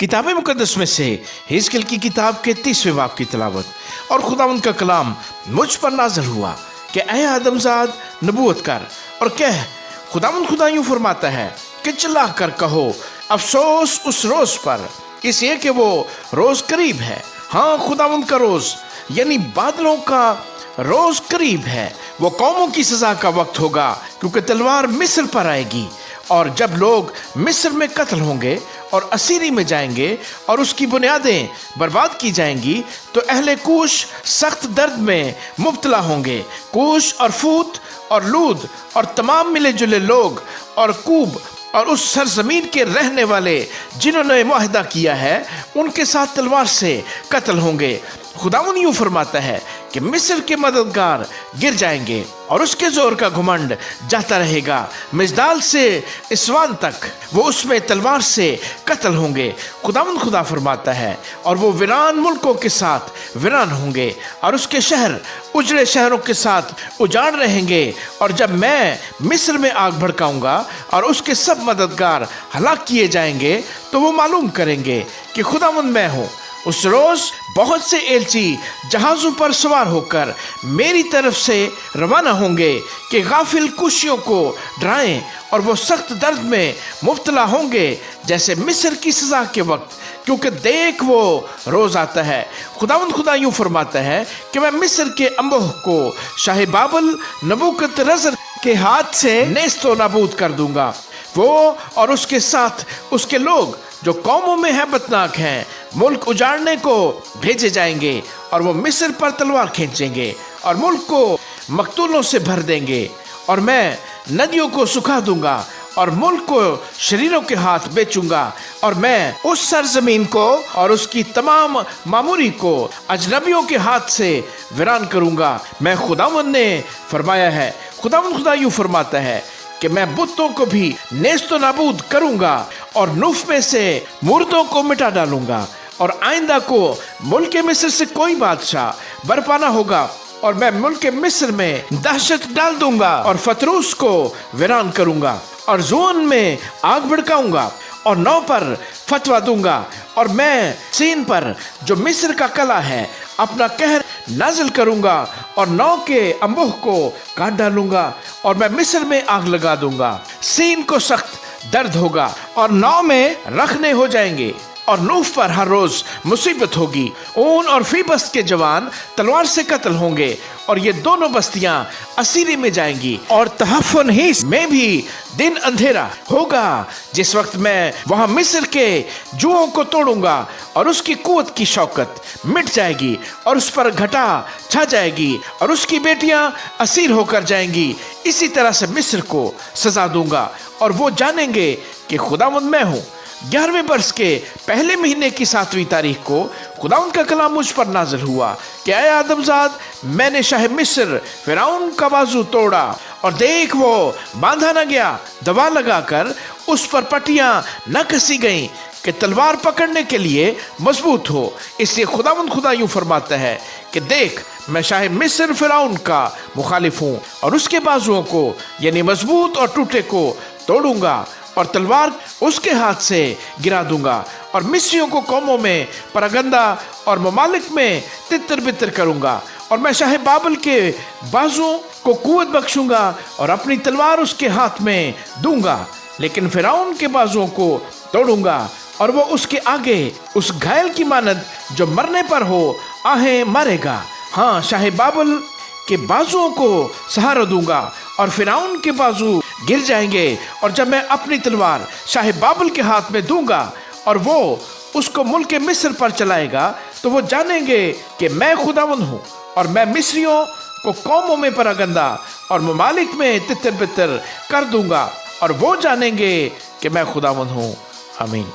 किताब मुकद्दस में से हिजकिय्याह की किताब के 30वें बाब की तिलावत। और खुदावंद का कलाम मुझ पर नाज़िल हुआ कि ऐ आदमजाद नबूवत कर और कह, खुदावंद खुदा यूं फरमाता है कि चिल्ला कर कहो, अफसोस उस रोज पर, इसलिए कि वो रोज करीब है। हाँ, खुदावंद का रोज यानी बादलों का रोज करीब है। वो कौमों की सजा का वक्त होगा, क्योंकि तलवार मिस्र पर आएगी। और जब लोग मिस्र में कत्ल होंगे और असीरी में जाएंगे और उसकी बुनियादें बर्बाद की जाएंगी, तो अहले कूश सख्त दर्द में मुब्तला होंगे। कूश और फूत और लूद और तमाम मिले जुले लोग और कूब और उस सरजमीन के रहने वाले जिन्होंने मुआहदा किया है, उनके साथ तलवार से कत्ल होंगे। खुदावंद यूं फरमाता है कि मिस्र के मददगार गिर जाएंगे और उसके जोर का घुमंड जाता रहेगा। मिजदाल से इस्वान तक वो उसमें तलवार से कत्ल होंगे। खुदावंद खुदा फरमाता है, और वो वीरान मुल्कों के साथ वीरान होंगे और उसके शहर उजड़े शहरों के साथ उजाड़ रहेंगे। और जब मैं मिस्र में आग भड़काऊंगा और उसके सब मददगार हलाक किए जाएंगे, तो वो मालूम करेंगे कि खुदावंद मैं हूँ। उस रोज बहुत से एलची जहाजों पर सवार होकर मेरी तरफ से रवाना होंगे कि गाफिल कुशियों को डराएं, और वो सख्त दर्द में मुब्तला होंगे जैसे मिस्र की सजा के वक्त, क्योंकि देख वो रोज आता है। खुदावंद खुदा यूं फरमाता है कि मैं मिस्र के अंबोह को शाह बाबल नबूकदनेस्सर के हाथ से नेस्तो नाबूद कर दूंगा। वो और उसके साथ उसके लोग जो कौमों में हैबतनाक हैं, मुल्क उजाड़ने को भेजे जाएंगे, और वो मिस्र पर तलवार खींचेंगे और मुल्क को मकतूलों से भर देंगे। और मैं नदियों को सुखा दूंगा और मुल्क को शरीरों के हाथ बेचूंगा। और मैं उस सरजमीन को और उसकी तमाम मामूरी को अजनबियों के हाथ से वीरान करूंगा। मैं खुदावंद ने फरमाया है। खुदावंद खुदा यूं फरमाता है कि मैं बुतों को भी नेस्तो नाबूद करूंगा और नुफ में से मूर्तों को मिटा डालूंगा। और आइंदा को मुल्क मिस्र से कोई बादशाह बरपा ना होगा। और मैं मुल्क मिस्र में दहशत डाल दूंगा और फतरूस को वीरान करूंगा और ज़ोन में आग भड़काऊंगा और नौ पर फतवा दूंगा। और मैं सीन पर जो मिस्र का कला है अपना कहर नाजिल करूंगा और नौ के अंबोह को काट डालूंगा। और मैं मिस्र में आग लगा दूंगा। सीन को सख्त दर्द होगा और नौ में रखने हो जाएंगे और नूफ पर हर रोज मुसीबत होगी। ऊन और फीबस के जवान तलवार से कत्ल होंगे और ये दोनों बस्तियां असीरी में जाएंगी। और तहफ़्फ़ुनहीस में भी दिन अंधेरा होगा, जिस वक्त मैं वहां मिस्र के जुओं को तोड़ूंगा और उसकी कुवत की शौकत मिट जाएगी और उस पर घटा छा जाएगी और उसकी बेटियां असीर होकर जाएंगी। इसी तरह से मिस्र को सजा दूंगा और वो जानेंगे कि खुदावंद मैं हूँ। 11वें वर्ष के पहले महीने की 7वीं तारीख को खुदावंद का कलाम मुझ पर नाजिल हुआ कि ऐ आदमजाद, मैंने शाह मिस्र फिरौन का बाजू तोड़ा, और देख वो बांधा न गया, दवा लगाकर उस पर पट्टियां न कसी गईं कि तलवार पकड़ने के लिए मजबूत हो। इसलिए खुदावंद खुदा यूं फरमाता है कि देख, मैं शाह मिस्र फिरौन का मुखालिफ हूँ और उसके बाजुओं को यानी मजबूत और टूटे को तोड़ूंगा और तलवार उसके हाथ से गिरा दूंगा। और मिस्रियों को कौमों में परगंदा और ममालिक में तितर बितर करूंगा। और मैं शाह बाबल के बाजुओं को कुवत बख्शूंगा और अपनी तलवार उसके हाथ में दूंगा, लेकिन फिरौन के बाजुओं को तोड़ूंगा और वो उसके आगे उस घायल की मानद जो मरने पर हो आहें मारेगा। हाँ, शाह बाबल के बाजुओं को सहारा दूंगा और फिरौन के बाजू गिर जाएंगे। और जब मैं अपनी तलवार शाह बाबल के हाथ में दूंगा और वो उसको मुल्क मिस्र पर चलाएगा, तो वो जानेंगे कि मैं खुदावंद हूँ। और मैं मिस्रियों को कौमों में परगंदा और ममालिक में तितर बितर कर दूंगा और वो जानेंगे कि मैं खुदावंद हूँ। आमीन।